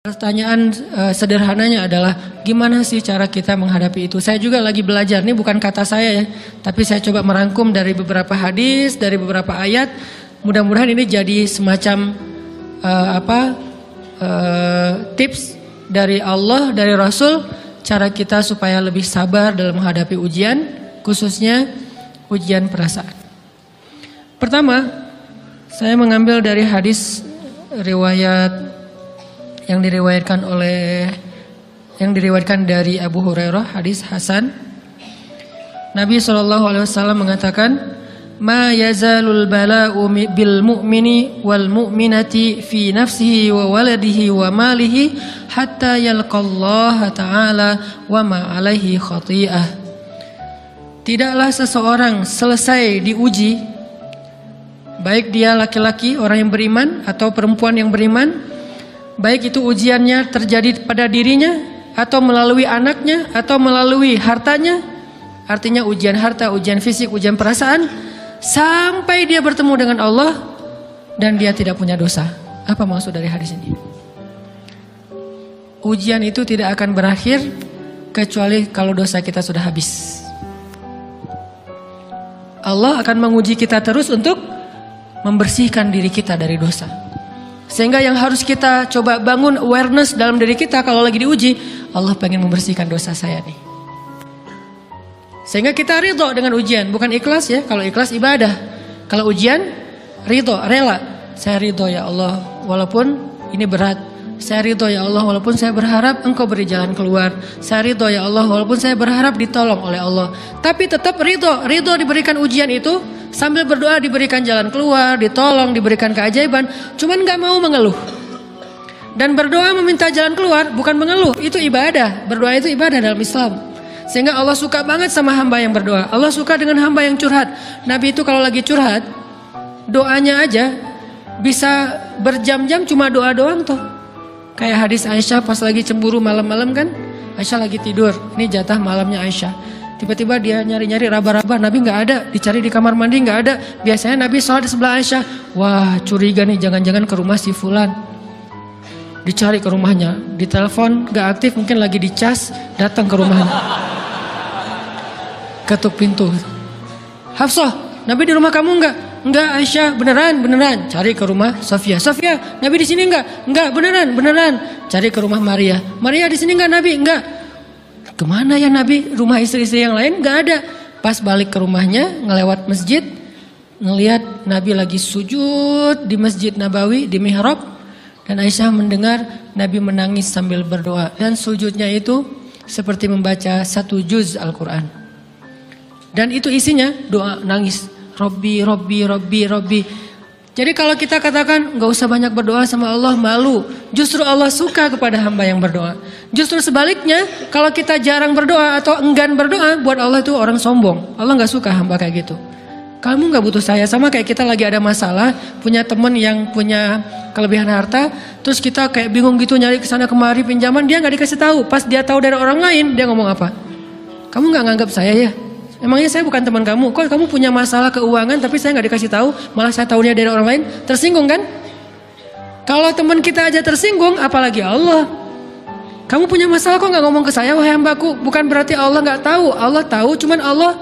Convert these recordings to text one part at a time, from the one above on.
Pertanyaan sederhananya adalah gimana sih cara kita menghadapi itu? Saya juga lagi belajar, ini bukan kata saya ya, tapi saya coba merangkum dari beberapa hadis, dari beberapa ayat. Mudah-mudahan ini jadi semacam tips dari Allah, dari Rasul, cara kita supaya lebih sabar dalam menghadapi ujian, khususnya ujian perasaan. Pertama, saya mengambil dari hadis riwayat yang diriwayatkan dari Abu Hurairah, hadis Hasan. Nabi SAW mengatakan, "Ma yazalul bala'u bil mu'mini wal mu'minati fi nafsihi wa waladihi wa malihi hatta yalqallaha ta'ala wa ma alaihi khati'ah." Tidaklah seseorang selesai diuji, baik dia laki-laki, orang yang beriman, atau perempuan yang beriman, baik itu ujiannya terjadi pada dirinya, atau melalui anaknya, atau melalui hartanya. Artinya ujian harta, ujian fisik, ujian perasaan, sampai dia bertemu dengan Allah dan dia tidak punya dosa. Apa maksud dari hadis ini? Ujian itu tidak akan berakhir kecuali kalau dosa kita sudah habis. Allah akan menguji kita terus untuk membersihkan diri kita dari dosa. Sehingga yang harus kita coba bangun awareness dalam diri kita kalau lagi diuji, Allah pengen membersihkan dosa saya nih. Sehingga kita ridho dengan ujian, bukan ikhlas ya. Kalau ikhlas ibadah, kalau ujian ridho, rela. Saya ridho ya Allah, walaupun ini berat. Saya ridho ya Allah, walaupun saya berharap Engkau beri jalan keluar. Saya ridho ya Allah, walaupun saya berharap ditolong oleh Allah. Tapi tetap ridho diberikan ujian itu. Sambil berdoa diberikan jalan keluar, ditolong, diberikan keajaiban. Cuman gak mau mengeluh. Dan berdoa meminta jalan keluar bukan mengeluh, itu ibadah. Berdoa itu ibadah dalam Islam. Sehingga Allah suka banget sama hamba yang berdoa. Allah suka dengan hamba yang curhat. Nabi itu kalau lagi curhat, doanya aja bisa berjam-jam cuma doa doang tuh. Kayak hadis Aisyah pas lagi cemburu malam-malam kan. Aisyah lagi tidur, ini jatah malamnya Aisyah. Tiba-tiba dia nyari-nyari raba-raba, Nabi nggak ada, dicari di kamar mandi nggak ada. Biasanya Nabi sholat di sebelah Aisyah. Wah, curiga nih, jangan-jangan ke rumah si Fulan. Dicari ke rumahnya, ditelepon nggak aktif, mungkin lagi dicas, datang ke rumahnya. Ketuk pintu. Hafsah, Nabi di rumah kamu nggak? Enggak Aisyah, beneran. Cari ke rumah Sofia. Sofia, Nabi di sini nggak? Enggak, beneran. Cari ke rumah Maria. Maria di sini nggak Nabi? Enggak. Kemana ya Nabi? Rumah istri-istri yang lain gak ada. Pas balik ke rumahnya, ngelewat masjid, ngelihat Nabi lagi sujud di Masjid Nabawi, di mihrab. Dan Aisyah mendengar Nabi menangis sambil berdoa. Dan sujudnya itu seperti membaca 1 juz Al-Quran. Dan itu isinya doa nangis. Robbi. Jadi kalau kita katakan gak usah banyak berdoa sama Allah, malu. Justru Allah suka kepada hamba yang berdoa. Justru sebaliknya, kalau kita jarang berdoa atau enggan berdoa, buat Allah itu orang sombong. Allah gak suka hamba kayak gitu. Kamu gak butuh saya, sama kayak kita lagi ada masalah, punya teman yang punya kelebihan harta, terus kita kayak bingung gitu nyari kesana kemari pinjaman, dia gak dikasih tahu. Pas dia tahu dari orang lain, dia ngomong apa? Kamu gak nganggap saya ya? Emangnya saya bukan teman kamu? Kok kamu punya masalah keuangan tapi saya nggak dikasih tahu, malah saya tahunya dari orang lain? Tersinggung kan? Kalau teman kita aja tersinggung, apalagi Allah. Kamu punya masalah kok nggak ngomong ke saya, wahai hambaku? Bukan berarti Allah nggak tahu. Allah tahu, cuman Allah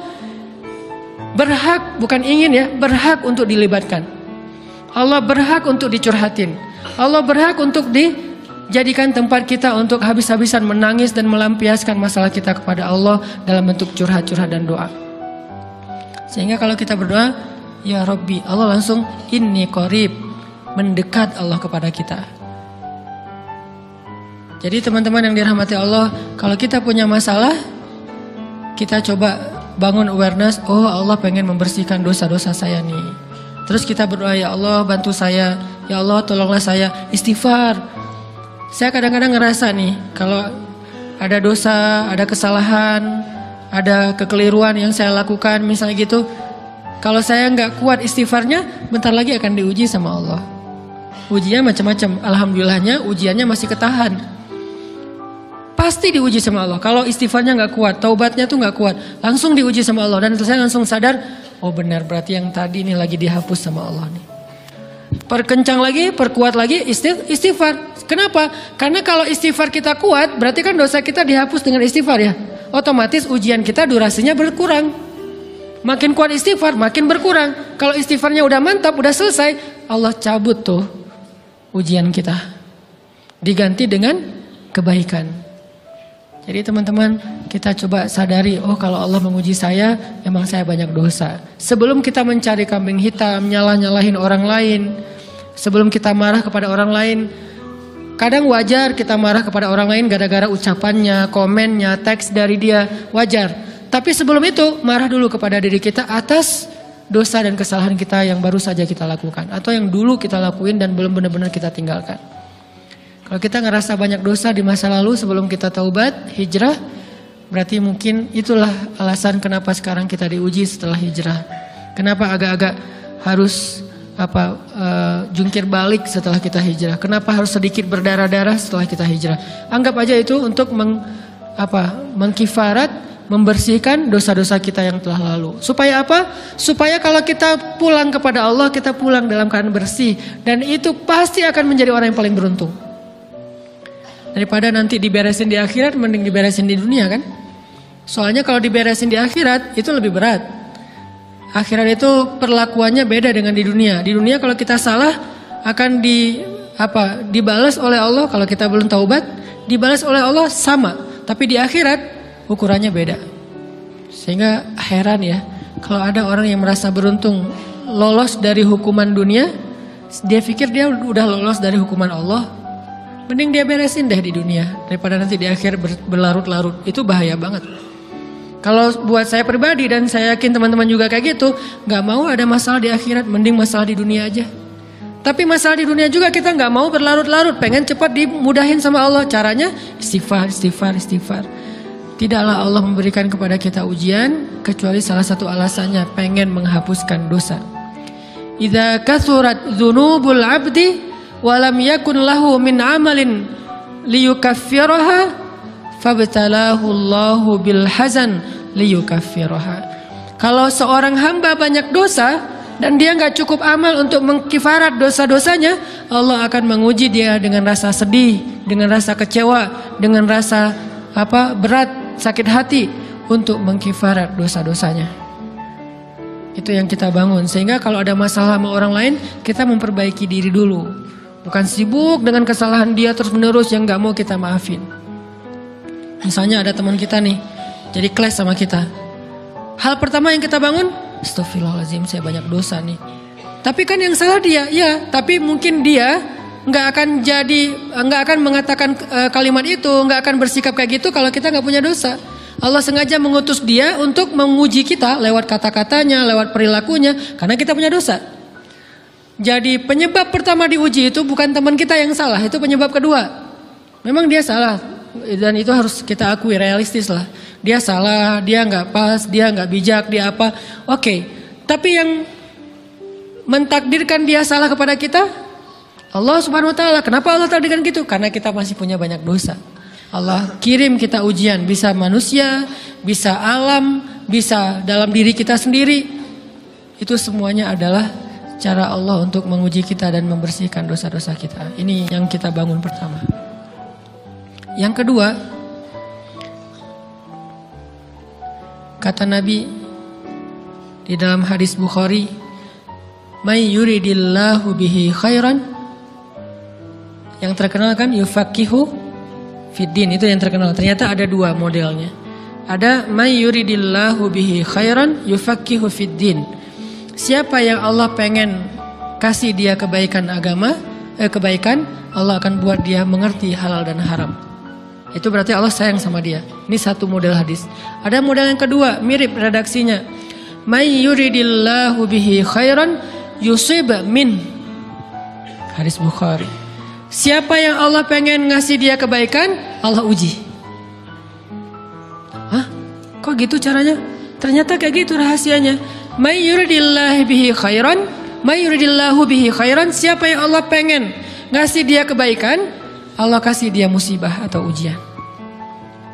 berhak, bukan ingin ya, berhak untuk dilibatkan. Allah berhak untuk dicurhatin. Allah berhak untuk dijadikan tempat kita untuk habis-habisan menangis dan melampiaskan masalah kita kepada Allah dalam bentuk curhat-curhat dan doa. Sehingga kalau kita berdoa, ya Rabbi, Allah langsung inni qarib, mendekat Allah kepada kita. Jadi teman-teman yang dirahmati Allah, kalau kita punya masalah, kita coba bangun awareness, oh Allah pengen membersihkan dosa-dosa saya nih. Terus kita berdoa, ya Allah bantu saya, ya Allah tolonglah saya, istighfar. Saya kadang-kadang ngerasa nih, kalau ada dosa, ada kesalahan, ada kekeliruan yang saya lakukan, misalnya gitu. Kalau saya nggak kuat istighfarnya, bentar lagi akan diuji sama Allah. Ujinya macam-macam. Alhamdulillahnya ujiannya masih ketahan. Pasti diuji sama Allah. Kalau istighfarnya nggak kuat, taubatnya tuh nggak kuat, langsung diuji sama Allah. Dan saya langsung sadar, oh benar berarti yang tadi ini lagi dihapus sama Allah nih. Perkencang lagi, perkuat lagi, istighfar. Kenapa? Karena kalau istighfar kita kuat, berarti kan dosa kita dihapus dengan istighfar ya. Otomatis ujian kita durasinya berkurang. Makin kuat istighfar, makin berkurang. Kalau istighfarnya udah mantap, udah selesai, Allah cabut tuh ujian kita. Diganti dengan kebaikan. Jadi teman-teman, kita coba sadari, oh kalau Allah menguji saya, emang saya banyak dosa. Sebelum kita mencari kambing hitam, nyalah-nyalahin orang lain, sebelum kita marah kepada orang lain, kadang wajar kita marah kepada orang lain gara-gara ucapannya, komennya, teks dari dia, wajar. Tapi sebelum itu, marah dulu kepada diri kita atas dosa dan kesalahan kita yang baru saja kita lakukan. Atau yang dulu kita lakuin dan belum benar-benar kita tinggalkan. Kalau kita ngerasa banyak dosa di masa lalu sebelum kita taubat, hijrah, berarti mungkin itulah alasan kenapa sekarang kita diuji setelah hijrah. Kenapa agak-agak harus jungkir balik setelah kita hijrah. Kenapa harus sedikit berdarah-darah setelah kita hijrah. Anggap aja itu untuk mengkifarat, membersihkan dosa-dosa kita yang telah lalu. Supaya apa? Supaya kalau kita pulang kepada Allah, kita pulang dalam keadaan bersih. Dan itu pasti akan menjadi orang yang paling beruntung. Daripada nanti diberesin di akhirat, mending diberesin di dunia kan? Soalnya kalau diberesin di akhirat, itu lebih berat. Akhirat itu perlakuannya beda dengan di dunia. Di dunia kalau kita salah, akan dibalas oleh Allah. Kalau kita belum taubat, dibalas oleh Allah sama. Tapi di akhirat, ukurannya beda. Sehingga heran ya, kalau ada orang yang merasa beruntung lolos dari hukuman dunia, dia pikir dia udah lolos dari hukuman Allah, mending dia beresin deh di dunia daripada nanti di akhir berlarut-larut. Itu bahaya banget. Kalau buat saya pribadi dan saya yakin teman-teman juga kayak gitu, gak mau ada masalah di akhirat, mending masalah di dunia aja. Tapi masalah di dunia juga kita gak mau berlarut-larut, pengen cepat dimudahin sama Allah. Caranya istighfar. Tidaklah Allah memberikan kepada kita ujian kecuali salah satu alasannya pengen menghapuskan dosa. Idza kathurat dzunubul 'abdi wa lam yakun lahu min 'amalin liyukaffiraha fabtalahu Allahu bil hazan liyukaffiraha. Kalau seorang hamba banyak dosa dan dia enggak cukup amal untuk mengkifarat dosa-dosanya, Allah akan menguji dia dengan rasa sedih, dengan rasa kecewa, dengan rasa berat, sakit hati untuk mengkifarat dosa-dosanya. Itu yang kita bangun. Sehingga kalau ada masalah sama orang lain, kita memperbaiki diri dulu. Bukan sibuk dengan kesalahan dia terus-menerus yang gak mau kita maafin. Misalnya ada teman kita nih, jadi clash sama kita. Hal pertama yang kita bangun, astagfirullahaladzim, saya banyak dosa nih. Tapi kan yang salah dia, ya. Tapi mungkin dia nggak akan mengatakan kalimat itu, nggak akan bersikap kayak gitu kalau kita nggak punya dosa. Allah sengaja mengutus dia untuk menguji kita lewat kata-katanya, lewat perilakunya, karena kita punya dosa. Jadi penyebab pertama diuji itu bukan teman kita yang salah, itu penyebab kedua. Memang dia salah dan itu harus kita akui, realistis lah. Dia salah, dia nggak pas, dia nggak bijak, dia apa? Oke. Tapi yang mentakdirkan dia salah kepada kita Allah Subhanahu wa taala. Kenapa Allah takdirkan gitu? Karena kita masih punya banyak dosa. Allah kirim kita ujian, bisa manusia, bisa alam, bisa dalam diri kita sendiri. Itu semuanya adalah cara Allah untuk menguji kita dan membersihkan dosa-dosa kita. Ini yang kita bangun pertama. Yang kedua, kata Nabi di dalam hadis Bukhari, "May yuridillahu bihi khairan." Yang terkenal kan yufaqihu fiddin, itu yang terkenal. Ternyata ada dua modelnya. Ada may yuridillahu bihi khairan yufaqihu fiddin. Siapa yang Allah pengen kasih dia kebaikan kebaikan, Allah akan buat dia mengerti halal dan haram. Itu berarti Allah sayang sama dia. Ini satu model hadis. Ada model yang kedua, mirip redaksinya. May yuridillahu bihi khairan yusib min. Hadis Bukhari. Siapa yang Allah pengen ngasih dia kebaikan, Allah uji. Hah? Kok gitu caranya? Ternyata kayak gitu rahasianya. May yuridillahu bihi khairan. Siapa yang Allah pengen ngasih dia kebaikan, Allah kasih dia musibah atau ujian.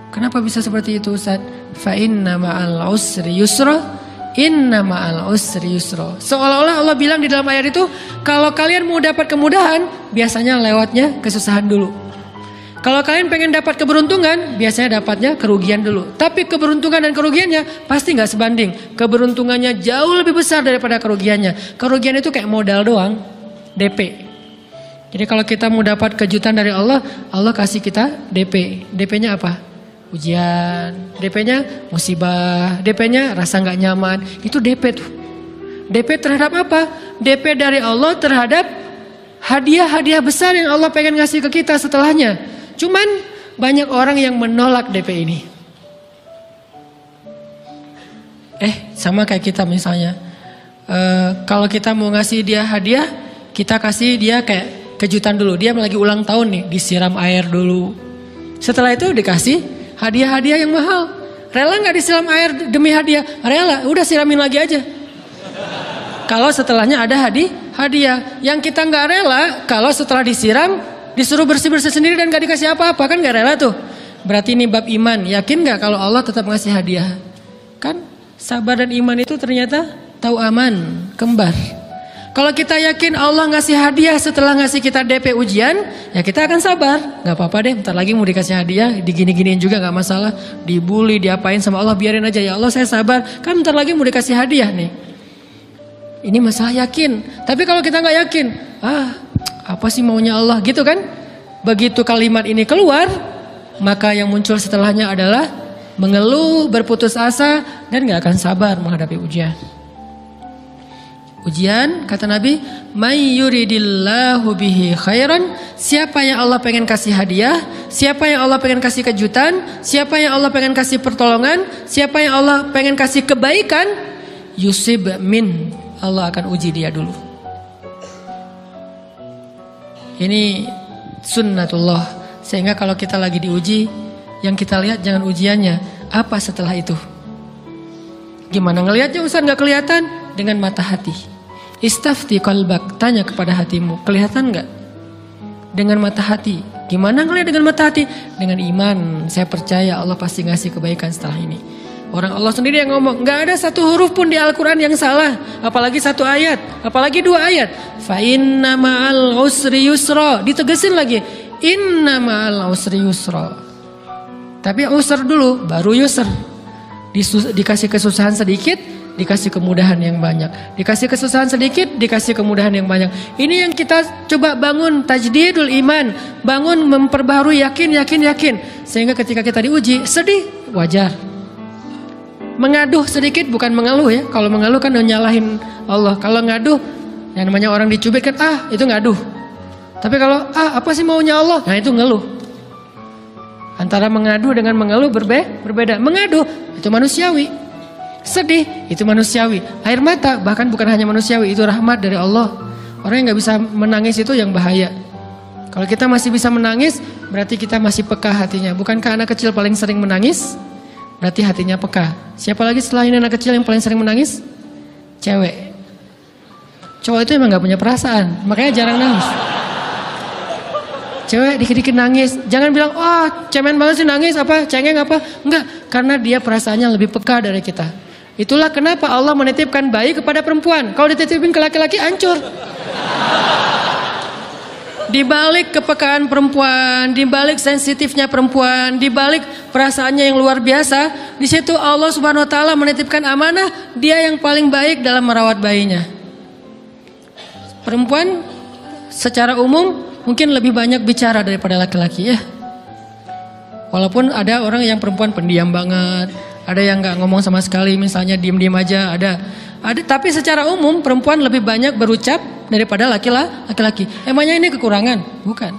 Kenapa bisa seperti itu, Ustaz? Fa inna ma'al usri yusra. Inna ma'al usri yusra. Seolah-olah Allah bilang di dalam ayat itu, kalau kalian mau dapat kemudahan, biasanya lewatnya kesusahan dulu. Kalau kalian pengen dapat keberuntungan, biasanya dapatnya kerugian dulu. Tapi keberuntungan dan kerugiannya pasti nggak sebanding. Keberuntungannya jauh lebih besar daripada kerugiannya. Kerugian itu kayak modal doang, DP. Jadi kalau kita mau dapat kejutan dari Allah, Allah kasih kita DP. DP-nya apa? Ujian. DP-nya musibah. DP-nya rasa nggak nyaman. Itu DP tuh. DP terhadap apa? DP dari Allah terhadap hadiah-hadiah besar yang Allah pengen ngasih ke kita setelahnya. Cuman banyak orang yang menolak DP ini. Sama kayak kita misalnya. Kalau kita mau ngasih dia hadiah, kita kasih dia kayak kejutan dulu. Dia lagi ulang tahun nih, disiram air dulu. Setelah itu dikasih hadiah-hadiah yang mahal. Rela nggak disiram air demi hadiah? Rela, udah siramin lagi aja. Kalau setelahnya ada hadiah. Yang kita nggak rela, kalau setelah disiram disuruh bersih-bersih sendiri dan nggak dikasih apa-apa, kan nggak rela tuh. Berarti ini bab iman. Yakin nggak kalau Allah tetap ngasih hadiah? Kan sabar dan iman itu ternyata tahu aman, kembar. Kalau kita yakin Allah ngasih hadiah setelah ngasih kita DP ujian, ya kita akan sabar. Gak apa-apa deh, bentar lagi mau dikasih hadiah, digini-giniin juga gak masalah. Dibully, diapain sama Allah, biarin aja. Ya Allah saya sabar, kan bentar lagi mau dikasih hadiah nih. Ini masalah yakin. Tapi kalau kita gak yakin, apa sih maunya Allah gitu kan? Begitu kalimat ini keluar, maka yang muncul setelahnya adalah mengeluh, berputus asa, dan gak akan sabar menghadapi ujian. Ujian, kata Nabi, may yuridillahu bihi khairan, siapa yang Allah pengen kasih hadiah, siapa yang Allah pengen kasih kejutan, siapa yang Allah pengen kasih pertolongan, siapa yang Allah pengen kasih kebaikan, yusib min, Allah akan uji dia dulu. Ini sunnatullah. Sehingga kalau kita lagi diuji, yang kita lihat jangan ujiannya, apa setelah itu. Gimana ngelihatnya Ustaz, gak kelihatan? Dengan mata hati. Istafti qalbak, tanya kepada hatimu, kelihatan enggak? Dengan mata hati. Gimana ngelihat dengan mata hati? Dengan iman, saya percaya Allah pasti ngasih kebaikan setelah ini. Orang Allah sendiri yang ngomong, enggak ada satu huruf pun di Al-Quran yang salah. Apalagi satu ayat, apalagi dua ayat. Fa inna ma'al usri yusra, ditegesin lagi. Inna ma'al usri yusra. Tapi usr dulu, baru yusr. Dikasih kesusahan sedikit, dikasih kemudahan yang banyak. Dikasih kesusahan sedikit, dikasih kemudahan yang banyak. Ini yang kita coba bangun, tajdidul iman. Bangun memperbaharui yakin. Sehingga ketika kita diuji, sedih, wajar. Mengaduh sedikit, bukan mengeluh ya. Kalau mengeluh kan nyalahin Allah. Kalau ngaduh, yang namanya orang dicubit kan, itu ngaduh. Tapi kalau, apa sih maunya Allah? Nah itu ngeluh. Antara mengadu dengan mengeluh berbeda. Mengaduh, itu manusiawi. Sedih, itu manusiawi. Air mata, bahkan bukan hanya manusiawi, itu rahmat dari Allah. Orang yang gak bisa menangis itu yang bahaya. Kalau kita masih bisa menangis, berarti kita masih peka hatinya. Bukankah anak kecil paling sering menangis? Berarti hatinya peka. Siapa lagi setelah ini anak kecil yang paling sering menangis? Cewek. Cowok itu emang gak punya perasaan, makanya jarang nangis. Cewek dikit-dikit nangis. Jangan bilang, cemen banget sih nangis, cengeng apa. Enggak, karena dia perasaannya lebih peka dari kita. Itulah kenapa Allah menitipkan bayi kepada perempuan. Kalau dititipin ke laki-laki hancur. Di balik kepekaan perempuan, di balik sensitifnya perempuan, di balik perasaannya yang luar biasa, di situ Allah Subhanahu wa taala menitipkan amanah, dia yang paling baik dalam merawat bayinya. Perempuan secara umum mungkin lebih banyak bicara daripada laki-laki ya. Walaupun ada orang yang perempuan pendiam banget, ada yang nggak ngomong sama sekali, misalnya diem-diem aja, ada. Tapi secara umum perempuan lebih banyak berucap daripada laki-laki. Emangnya ini kekurangan? Bukan.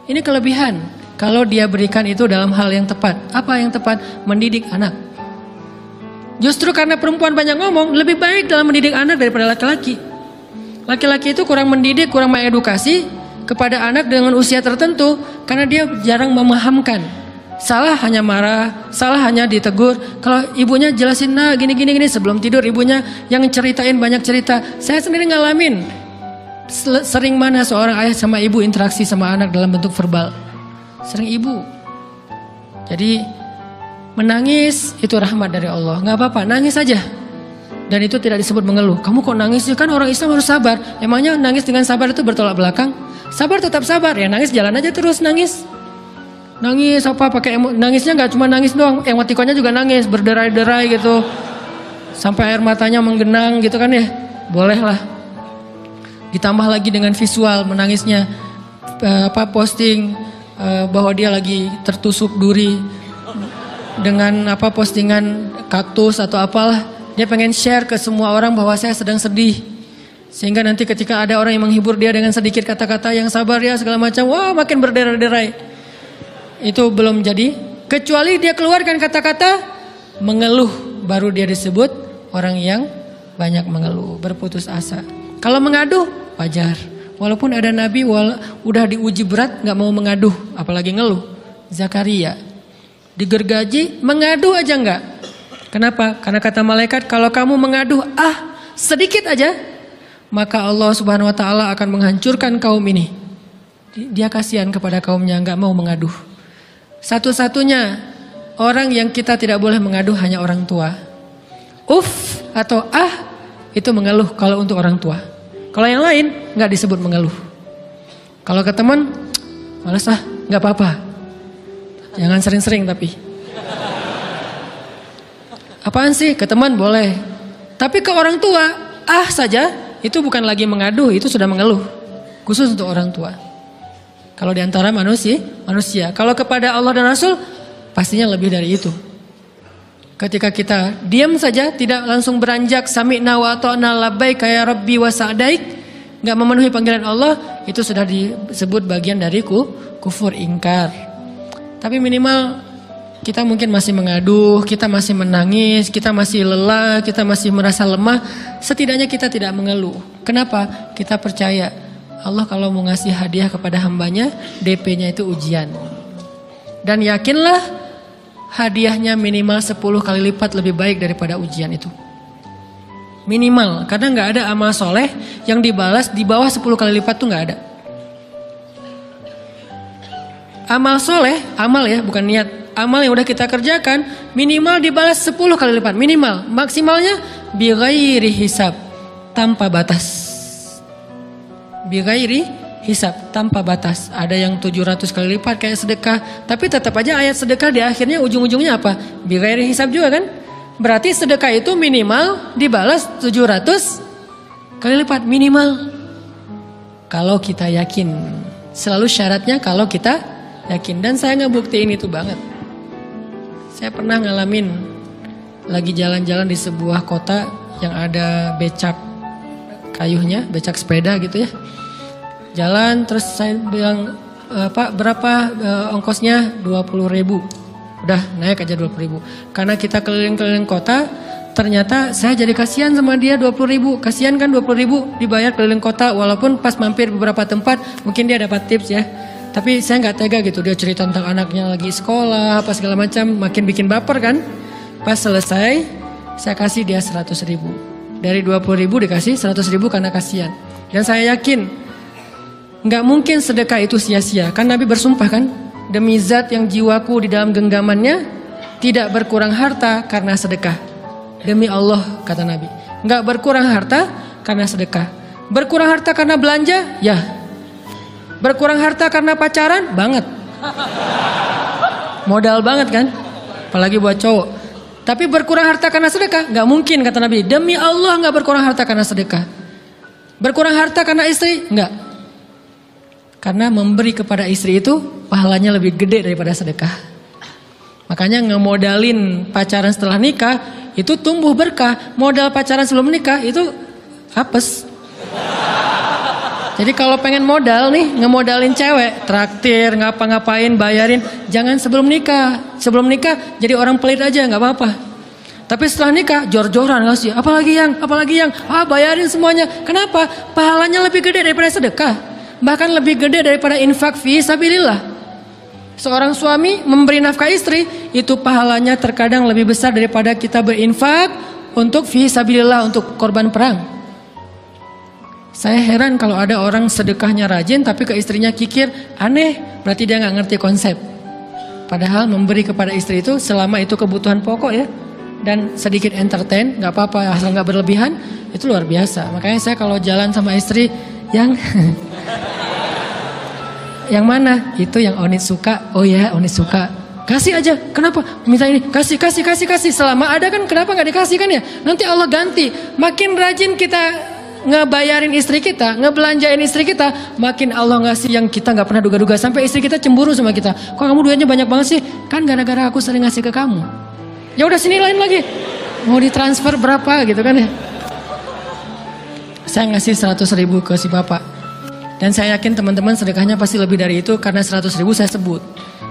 Ini kelebihan. Kalau dia berikan itu dalam hal yang tepat. Apa yang tepat? Mendidik anak. Justru karena perempuan banyak ngomong, lebih baik dalam mendidik anak daripada laki-laki. Laki-laki itu kurang mendidik, kurang mengedukasi kepada anak dengan usia tertentu karena dia jarang memahamkan. Salah hanya marah, salah hanya ditegur. Kalau ibunya jelasin, gini sebelum tidur ibunya yang ceritain banyak cerita. Saya sendiri ngalamin. Sering mana seorang ayah sama ibu interaksi sama anak dalam bentuk verbal. Sering ibu. Jadi menangis itu rahmat dari Allah. Gak apa-apa, nangis aja. Dan itu tidak disebut mengeluh. Kamu kok nangis sih? Kan orang Islam harus sabar. Emangnya nangis dengan sabar itu bertolak belakang? Sabar tetap sabar. Ya nangis jalan aja terus nangis. Nangis apa pakai nangisnya nggak cuma nangis doang. Emotikonnya juga nangis, berderai-derai gitu. Sampai air matanya menggenang gitu kan ya. Boleh lah. Ditambah lagi dengan visual menangisnya. Posting bahwa dia lagi tertusuk duri. Dengan postingan kaktus atau apalah, dia pengen share ke semua orang bahwa saya sedang sedih, sehingga nanti ketika ada orang yang menghibur dia dengan sedikit kata-kata yang sabar ya segala macam, wah makin berderai-derai. Itu belum jadi, kecuali dia keluarkan kata-kata mengeluh, baru dia disebut orang yang banyak mengeluh, berputus asa. Kalau mengaduh wajar, walaupun ada nabi udah diuji berat nggak mau mengaduh, apalagi ngeluh. Zakaria digergaji, mengadu aja enggak. Kenapa? Karena kata malaikat, kalau kamu mengadu sedikit aja, maka Allah Subhanahu wa taala akan menghancurkan kaum ini. Dia kasihan kepada kaumnya, enggak mau mengadu. Satu-satunya orang yang kita tidak boleh mengadu hanya orang tua. Atau itu mengeluh kalau untuk orang tua. Kalau yang lain enggak disebut mengeluh. Kalau ke teman, malas enggak apa-apa. Jangan sering-sering tapi. Apaan sih? Ke teman boleh. Tapi ke orang tua, saja, itu bukan lagi mengadu, itu sudah mengeluh. Khusus untuk orang tua. Kalau diantara manusia. Kalau kepada Allah dan Rasul, pastinya lebih dari itu. Ketika kita diam saja, tidak langsung beranjak sami'na wa ata'na labbaika ya rabbi wa sa'daik, enggak memenuhi panggilan Allah, itu sudah disebut bagian dari kufur ingkar. Tapi minimal kita mungkin masih mengaduh, kita masih menangis, kita masih lelah, kita masih merasa lemah. Setidaknya kita tidak mengeluh. Kenapa? Kita percaya Allah kalau mau ngasih hadiah kepada hambanya, DP-nya itu ujian. Dan yakinlah hadiahnya minimal 10 kali lipat lebih baik daripada ujian itu. Minimal, karena nggak ada amal soleh yang dibalas di bawah 10 kali lipat tuh nggak ada. Amal soleh, amal ya bukan niat. Amal yang udah kita kerjakan minimal dibalas 10 kali lipat. Minimal, maksimalnya bighairi hisab, tanpa batas. Bighairi hisab, tanpa batas. Ada yang 700 kali lipat kayak sedekah. Tapi tetap aja ayat sedekah di akhirnya ujung-ujungnya apa? Bighairi hisab juga kan? Berarti sedekah itu minimal dibalas 700 kali lipat. Minimal. Kalau kita yakin. Selalu syaratnya kalau kita yakin. Dan saya ngebuktiin itu banget. Saya pernah ngalamin lagi jalan-jalan di sebuah kota yang ada becak kayuhnya, becak sepeda gitu ya. Jalan terus saya bilang, Pak berapa ongkosnya? 20.000. Udah naik aja 20.000. Karena kita keliling-keliling kota, ternyata saya jadi kasihan sama dia 20.000. Kasihan kan 20.000 dibayar keliling kota, walaupun pas mampir beberapa tempat mungkin dia dapat tips ya. Tapi saya nggak tega gitu, dia cerita tentang anaknya lagi sekolah, apa segala macam, makin bikin baper kan. Pas selesai, saya kasih dia 100.000. Dari 20.000 dikasih 100.000 karena kasihan. Dan saya yakin, nggak mungkin sedekah itu sia-sia. Kan Nabi bersumpah kan, demi zat yang jiwaku di dalam genggamannya, tidak berkurang harta karena sedekah. Demi Allah, kata Nabi, nggak berkurang harta karena sedekah. Berkurang harta karena belanja, ya. Berkurang harta karena pacaran? Banget. Modal banget kan? Apalagi buat cowok. Tapi berkurang harta karena sedekah? Gak mungkin kata Nabi. Demi Allah gak berkurang harta karena sedekah. Berkurang harta karena istri? Enggak. Karena memberi kepada istri itu pahalanya lebih gede daripada sedekah. Makanya ngemodalin pacaran setelah nikah itu tumbuh berkah. Modal pacaran sebelum nikah itu apes. Jadi kalau pengen modal nih, ngemodalin cewek, traktir, ngapa-ngapain, bayarin, jangan sebelum nikah. Sebelum nikah jadi orang pelit aja, nggak apa-apa. Tapi setelah nikah, jor-joran ngasih, apalagi yang, bayarin semuanya. Kenapa? Pahalanya lebih gede daripada sedekah. Bahkan lebih gede daripada infak fi sabilillah. Seorang suami memberi nafkah istri, itu pahalanya terkadang lebih besar daripada kita berinfak untuk fi sabilillah, untuk korban perang. Saya heran kalau ada orang sedekahnya rajin tapi ke istrinya kikir, aneh, berarti dia nggak ngerti konsep. Padahal memberi kepada istri itu selama itu kebutuhan pokok ya, dan sedikit entertain, nggak apa-apa asal nggak berlebihan, itu luar biasa. Makanya saya kalau jalan sama istri yang yang mana? Itu yang Onit suka. Oh ya, Onit suka. Kasih aja. Kenapa? Minta ini. Kasih. Selama ada kan kenapa nggak dikasih kan ya? Nanti Allah ganti. Makin rajin kita ngebayarin istri kita, ngebelanjain istri kita, makin Allah ngasih yang kita nggak pernah duga-duga. Sampai istri kita cemburu sama kita. Kok kamu duitnya banyak banget sih? Kan gara-gara aku sering ngasih ke kamu. Ya udah sini lain lagi. Mau ditransfer berapa gitu kan ya? Saya ngasih 100.000 ke si bapak. Dan saya yakin teman-teman sedekahnya pasti lebih dari itu karena 100.000 saya sebut.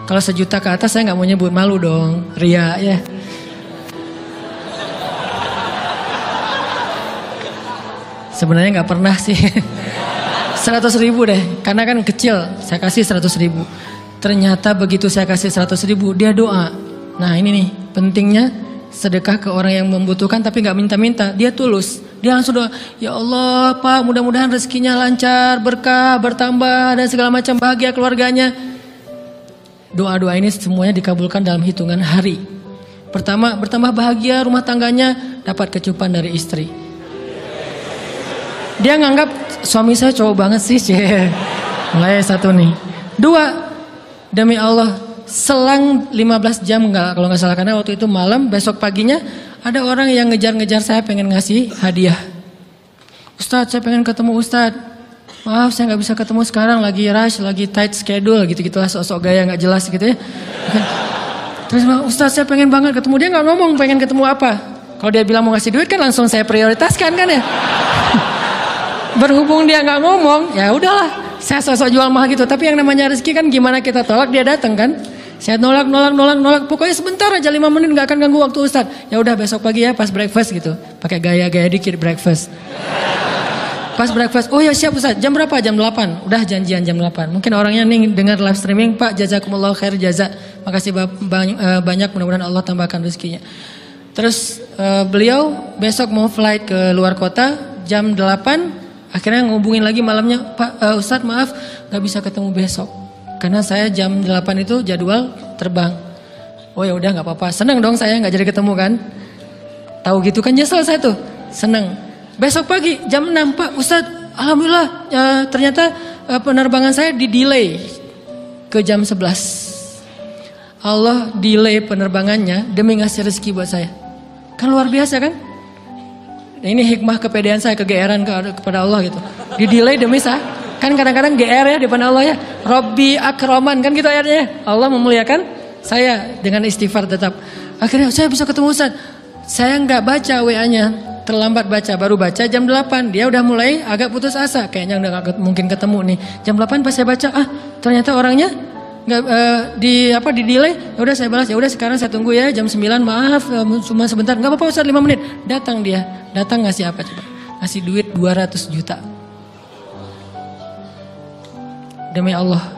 Kalau 1 juta ke atas saya nggak mau nyebut, malu dong, ria ya. Sebenarnya nggak pernah sih. 100.000 deh, karena kan kecil. Saya kasih 100.000. Ternyata begitu saya kasih 100.000 dia doa. Nah ini nih pentingnya sedekah ke orang yang membutuhkan tapi nggak minta-minta, dia tulus. Dia langsung doa, ya Allah Pak mudah-mudahan rezekinya lancar, berkah, bertambah dan segala macam, bahagia keluarganya. Doa-doa ini semuanya dikabulkan dalam hitungan hari. Pertama, bertambah bahagia rumah tangganya, dapat kecupan dari istri. Dia nganggap suami saya cowok banget sih. Mulai 1 nih. 2, demi Allah selang 15 jam kalau nggak salah, karena waktu itu malam, besok paginya ada orang yang ngejar-ngejar saya pengen ngasih hadiah. Ustadz saya pengen ketemu Ustadz. Maaf saya nggak bisa ketemu sekarang, lagi rush, lagi tight schedule gitu-gitulah, sosok gaya nggak jelas gitu ya. Terus Ustadz saya pengen banget ketemu, dia nggak ngomong pengen ketemu apa. Kalau dia bilang mau ngasih duit kan langsung saya prioritaskan kan ya. Berhubung dia nggak ngomong, ya udahlah, saya sosok jual mahal gitu. Tapi yang namanya rezeki kan gimana kita tolak dia datang kan. Saya nolak. Pokoknya sebentar aja 5 menit nggak akan ganggu waktu Ustadz. Ya udah besok pagi ya pas breakfast gitu. Pakai gaya-gaya dikit breakfast. Pas breakfast, oh ya siap Ustadz. Jam berapa? Jam 8. Udah janjian jam 8. Mungkin orangnya nih dengar live streaming, Pak jazakumullah khair jaza. Makasih banyak, mudah-mudahan Allah tambahkan rezekinya. Terus beliau besok mau flight ke luar kota jam 8. Akhirnya ngubungin lagi malamnya, Pak Ustadz maaf nggak bisa ketemu besok. Karena saya jam 8 itu jadwal terbang. Oh ya udah nggak apa-apa. Seneng dong saya nggak jadi ketemu kan. Tahu gitu kan nyesel saya tuh. Seneng. Besok pagi jam 6 Pak Ustadz. Alhamdulillah ternyata penerbangan saya di delay ke jam 11. Allah delay penerbangannya demi ngasih rezeki buat saya. Kan luar biasa kan. Nah, ini hikmah kepedean saya, kegeeran kepada Allah gitu. Di delay demi saya. Kan kadang-kadang GR ya di depan Allah ya. Robbi akroman kan gitu ayatnya. Allah memuliakan saya dengan istighfar tetap. Akhirnya saya bisa ketemu Ustaz. Saya nggak baca WA-nya. Terlambat baca. Baru baca jam 8. Dia udah mulai agak putus asa. Kayaknya udah gak mungkin ketemu nih. Jam 8 pas saya baca. Ternyata orangnya nggak di delay. Ya udah saya balas. Ya udah sekarang saya tunggu ya jam 9. Maaf cuma sebentar. Nggak apa-apa Ustaz 5 menit. Datang dia. Datang ngasih apa coba? Ngasih duit 200 juta. Demi Allah,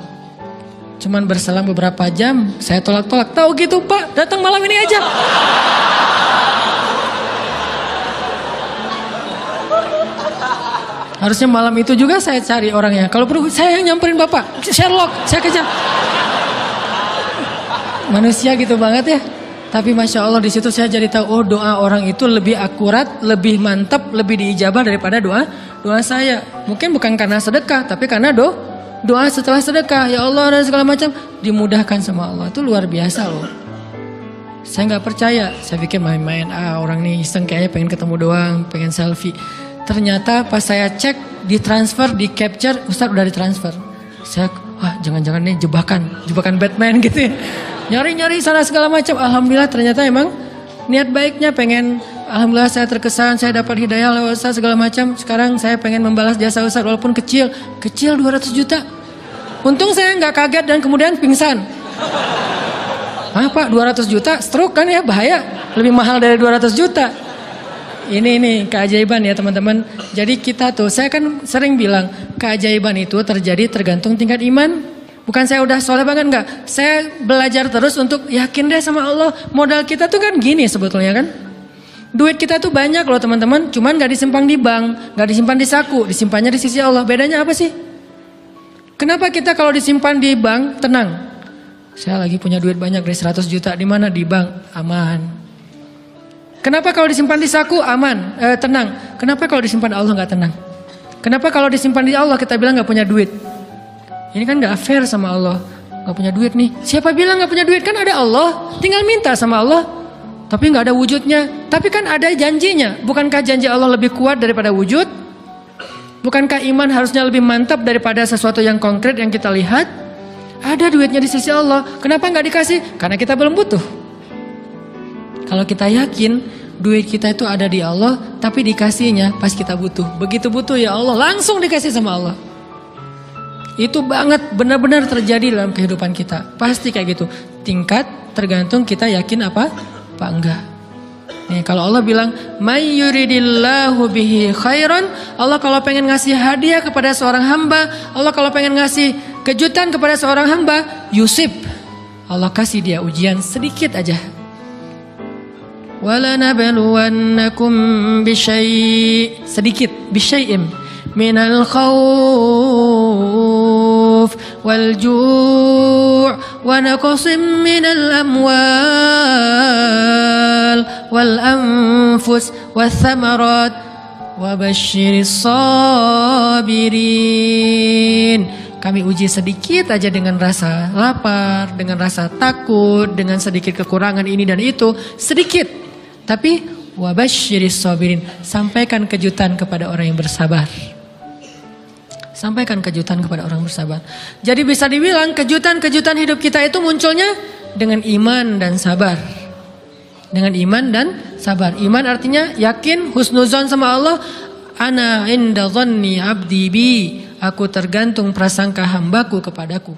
cuman berselang beberapa jam, saya tolak-tolak. Tahu gitu Pak, datang malam ini aja. Harusnya malam itu juga saya cari orangnya. Kalau perlu saya yang nyamperin Bapak, Sherlock, saya kejar. Manusia gitu banget ya. Tapi Masya Allah di situ saya jadi tahu, oh doa orang itu lebih akurat, lebih mantap, lebih diijabah daripada doa saya. Mungkin bukan karena sedekah, tapi karena doa setelah sedekah, ya Allah dan segala macam dimudahkan sama Allah. Itu luar biasa loh. Saya nggak percaya, saya pikir main-main. Orang nih iseng kayaknya pengen ketemu doang, pengen selfie. Ternyata pas saya cek, ditransfer, di capture, Ustadz udah ditransfer. Saya, jangan-jangan nih jebakan Batman gitu ya. Nyari-nyari sana segala macam. Alhamdulillah ternyata emang niat baiknya pengen. Alhamdulillah saya terkesan, saya dapat hidayah lewat Ustaz segala macam. Sekarang saya pengen membalas jasa Ustaz walaupun kecil 200 juta. Untung saya nggak kaget dan kemudian pingsan. Pak 200 juta stroke kan ya, bahaya. Lebih mahal dari 200 juta. Ini keajaiban ya teman-teman. Jadi kita tuh, saya kan sering bilang keajaiban itu terjadi tergantung tingkat iman. Bukan saya udah soleh banget, enggak. Saya belajar terus untuk yakin deh sama Allah. Modal kita tuh kan gini sebetulnya kan. Duit kita tuh banyak loh teman-teman, cuman gak disimpan di bank, gak disimpan di saku, disimpannya di sisi Allah. Bedanya apa sih? Kenapa kita kalau disimpan di bank tenang? Saya lagi punya duit banyak dari 100 juta, di mana? Di bank, aman. Kenapa kalau disimpan di saku aman, tenang? Kenapa kalau disimpan Allah nggak tenang? Kenapa kalau disimpan di Allah kita bilang nggak punya duit? Ini kan nggak fair sama Allah. Nggak punya duit nih. Siapa bilang nggak punya duit? Kan ada Allah. Tinggal minta sama Allah. Tapi nggak ada wujudnya. Tapi kan ada janjinya. Bukankah janji Allah lebih kuat daripada wujud? Bukankah iman harusnya lebih mantap daripada sesuatu yang konkret yang kita lihat? Ada duitnya di sisi Allah. Kenapa nggak dikasih? Karena kita belum butuh. Kalau kita yakin duit kita itu ada di Allah, tapi dikasihnya pas kita butuh. Begitu butuh ya Allah, langsung dikasih sama Allah. Itu banget benar-benar terjadi dalam kehidupan kita. Pasti kayak gitu. Tingkat tergantung kita yakin apa enggak. Nih, kalau Allah bilang may yuridillahu bihi khairan, Allah kalau pengen ngasih hadiah kepada seorang hamba, Allah kalau pengen ngasih kejutan kepada seorang hamba, yusib. Allah kasih dia ujian sedikit aja. وَلَنَبْلُوَنَّكُمْ بِشَيْءٍ sedikit بِشَيْءٍ مِنَ الْخَوْفِ وَالْجُوعِ وَنَقْصٍ مِنَ الْأَمْوَالِ وَالْأَنْفُسِ وَالثَّمَرَاتِ وَبَشِّرِ الصَّابِرِينَ. Kami uji sedikit aja dengan rasa lapar, dengan rasa takut, dengan sedikit kekurangan ini dan itu, sedikit. Tapi wabasyiris sabirin, sampaikan kejutan kepada orang yang bersabar. Sampaikan kejutan kepada orang bersabar. Jadi bisa dibilang kejutan-kejutan hidup kita itu munculnya dengan iman dan sabar. Dengan iman dan sabar. Iman artinya yakin, husnuzon sama Allah. Ana inda dhanni abdi bi. Aku tergantung prasangka hambaku kepadaku.